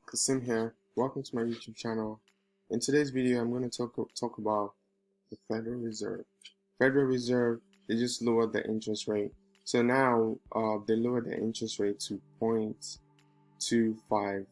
Kasim here. Welcome to my YouTube channel. In today's video, I'm going to talk about the Federal Reserve. Federal Reserve, they just lowered the interest rate. So now they lowered the interest rate to 0.25%.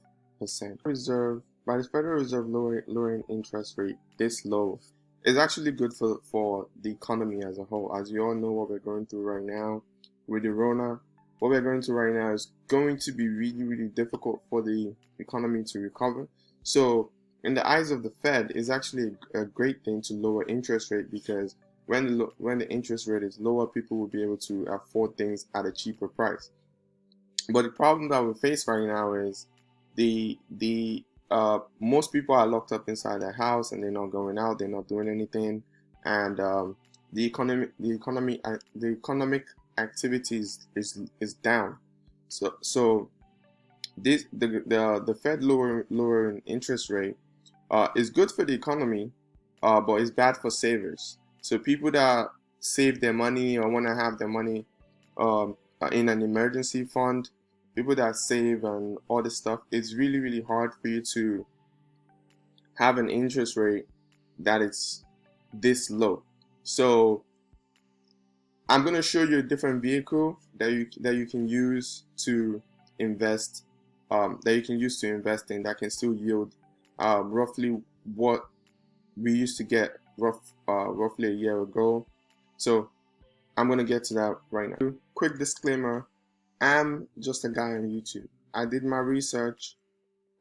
Reserve, by the Federal Reserve lowering interest rate this low is actually good for the economy as a whole. As you all know, what we're going through right now with the Rona, what we're going through right now is going to be really difficult for the economy to recover. So in the eyes of the Fed, it's actually a great thing to lower interest rate, because when the interest rate is lower, people will be able to afford things at a cheaper price. But the problem that we face right now is most people are locked up inside their house and they're not going out, they're not doing anything, and the economic activities is down. So the Fed lowering interest rate is good for the economy, but it's bad for savers. So people that save their money or want to have their money in an emergency fund, people that save and all this stuff, it's really hard for you to have an interest rate that is this low. So I'm going to show you a different vehicle that you can use to invest, in that can still yield roughly what we used to get roughly a year ago. So I'm going to get to that right now. Quick disclaimer, I'm just a guy on YouTube. I did my research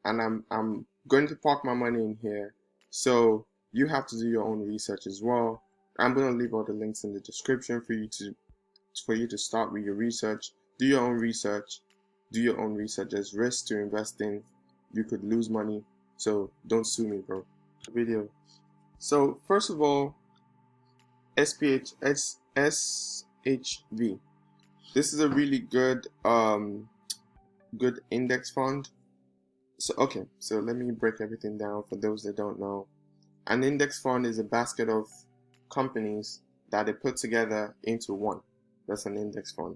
and I'm going to park my money in here. So you have to do your own research as well. I'm going to leave all the links in the description for you to start with your research. Do your own research. There's risk to investing. You could lose money. So don't sue me, bro. Video. So first of all, SHV. This is a really good index fund. So let me break everything down for those that don't know. An index fund is a basket of companies that they put together into one. That's an index fund.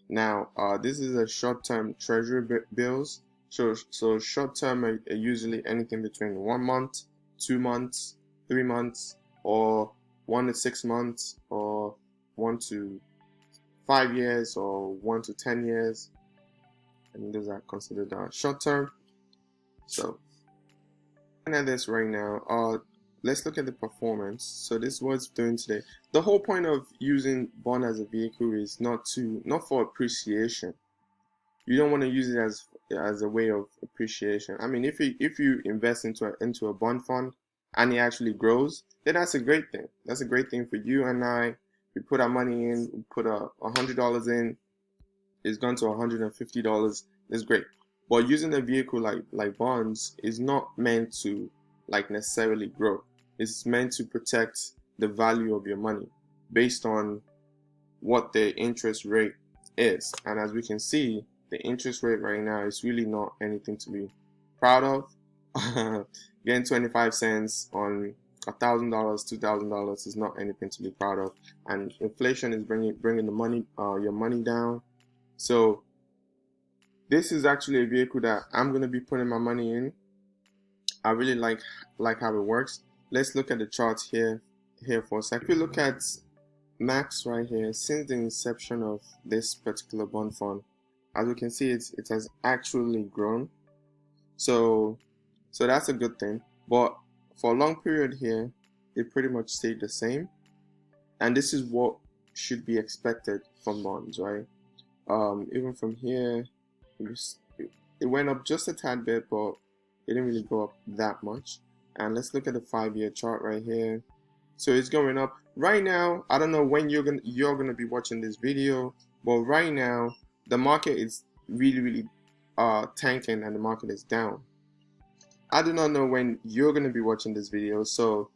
Now, this is a short-term treasury bills. So short-term are usually anything between 1 month, 2 months, 3 months, or 1 to 6 months, or 1 to 5 years, or 1 to 10 years, and those are considered short-term. So, looking at this right now, let's look at the performance. So this is what it's doing today. The whole point of using bond as a vehicle is not for appreciation. You don't want to use it as a way of appreciation. I mean, if you invest into a bond fund and it actually grows, then that's a great thing. That's a great thing for you and I. We put our money in, we put $100 in, it's gone to $150. That's great. But using a vehicle like bonds is not meant to necessarily grow. It's meant to protect the value of your money based on what the interest rate is. And as we can see, the interest rate right now is really not anything to be proud of. Getting 25 cents on $1,000, $2,000 is not anything to be proud of. And inflation is bringing the money, your money down. So this is actually a vehicle that I'm going to be putting my money in. I really like how it works. Let's look at the charts here for a second. If you look at Max right here, since the inception of this particular bond fund, as you can see, it has actually grown. So that's a good thing. But for a long period here, it pretty much stayed the same. And this is what should be expected from bonds, right? Even from here, it went up just a tad bit, but it didn't really go up that much. And let's look at the 5-year chart right here. So it's going up right now. I don't know when you're gonna be watching this video, but right now the market is really tanking and the market is down. I do not know when you're gonna be watching this video. So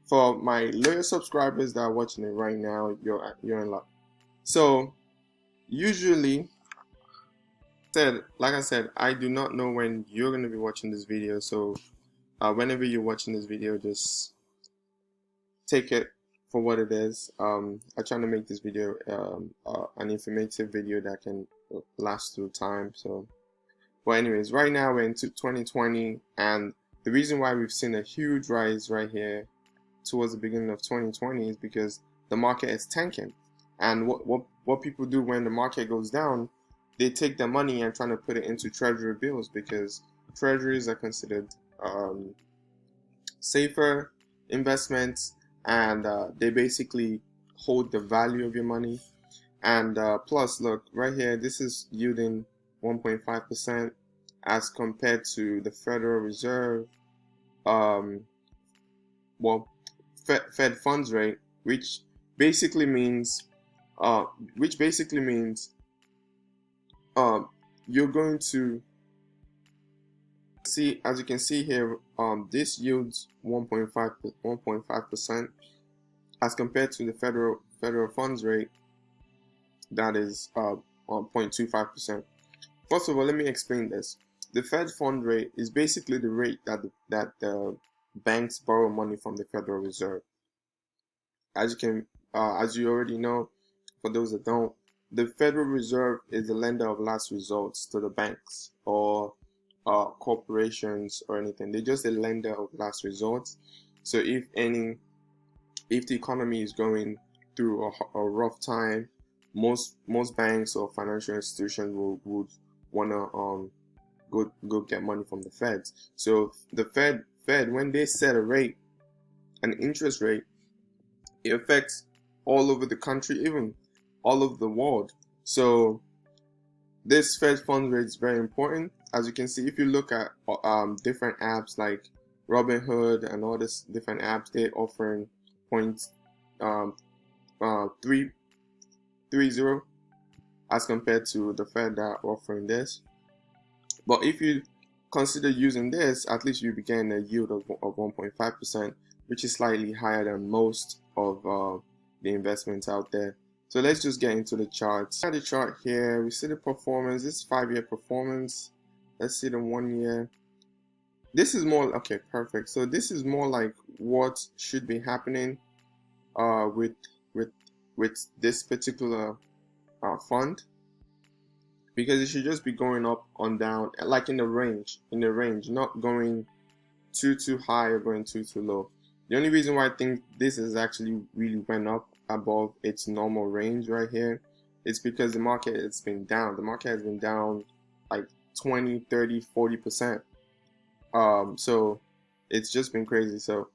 for my loyal subscribers that are watching it right now, you're in luck. So usually, like I said, I do not know when you're going to be watching this video. So whenever you're watching this video, just take it for what it is. I try to make this video an informative video that can last through time. So, but anyways, right now we're into 2020, and the reason why we've seen a huge rise right here towards the beginning of 2020 is because the market is tanking. And what people do when the market goes down, they take their money and trying to put it into treasury bills, because treasuries are considered safer investments, and they basically hold the value of your money. And plus, look right here, this is yielding 1.5% as compared to the Federal Reserve, well, Fed funds rate, which basically means, you're going to see, as you can see here, this yields 1.5% as compared to the federal funds rate, that is 0.25%. First of all, let me explain this. The Fed fund rate is basically the rate that the banks borrow money from the Federal Reserve. As you already know, for those that don't, the Federal Reserve is the lender of last resort to the banks or corporations or anything. They're just a lender of last resort. So if the economy is going through a rough time, most banks or financial institutions would want to go get money from the Feds. So the Fed when they set a rate, an interest rate, it affects all over the country, even all over the world. So this Fed fund rate is very important. As you can see, if you look at different apps like Robinhood and all these different apps, they're offering 0.330 as compared to the Fed that are offering this. But if you consider using this, at least you be getting a yield of 1.5%, which is slightly higher than most of the investments out there. So let's just get into the charts. At the chart here, we see the performance. This is 5-year performance. Let's see the 1 year. This is more, okay, perfect. So this is more like what should be happening with this particular fund, because it should just be going up and down, like in the range, not going too high or going too low. The only reason why I think this is actually really went up above its normal range right here is because the market has been down. The market has been down like 20, 30, 40%. So it's just been crazy. So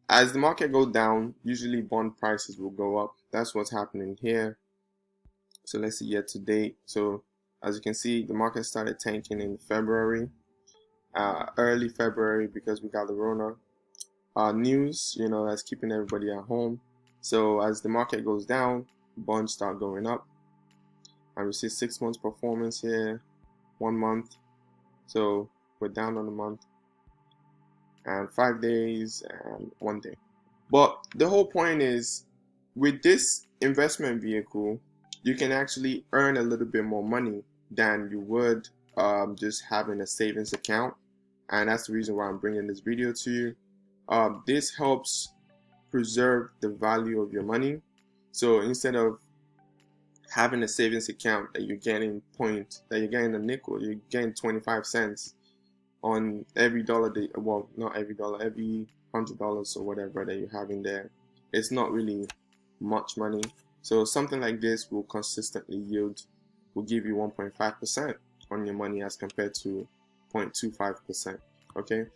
as the market goes down, usually bond prices will go up. That's what's happening here. So let's see year to date. So as you can see, the market started tanking in February, early February, because we got the Rona news, that's keeping everybody at home. So as the market goes down, bonds start going up, and we see 6 months performance here, 1 month. So we're down on the month, and 5 days and 1 day. But the whole point is, with this investment vehicle, you can actually earn a little bit more money than you would just having a savings account, and that's the reason why I'm bringing this video to you. This helps preserve the value of your money. So instead of having a savings account that you're getting a nickel, you're getting 25 cents on every dollar well, not every dollar, every $100 or whatever that you have in there. It's not really much money. So something like this will consistently will give you 1.5% on your money as compared to 0.25%. Okay.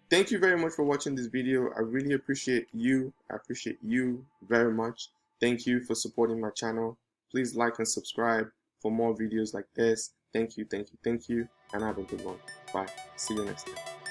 Thank you very much for watching this video. I really appreciate you. I appreciate you very much. Thank you for supporting my channel. Please like and subscribe for more videos like this. Thank you, and have a good one. Bye. See you next time.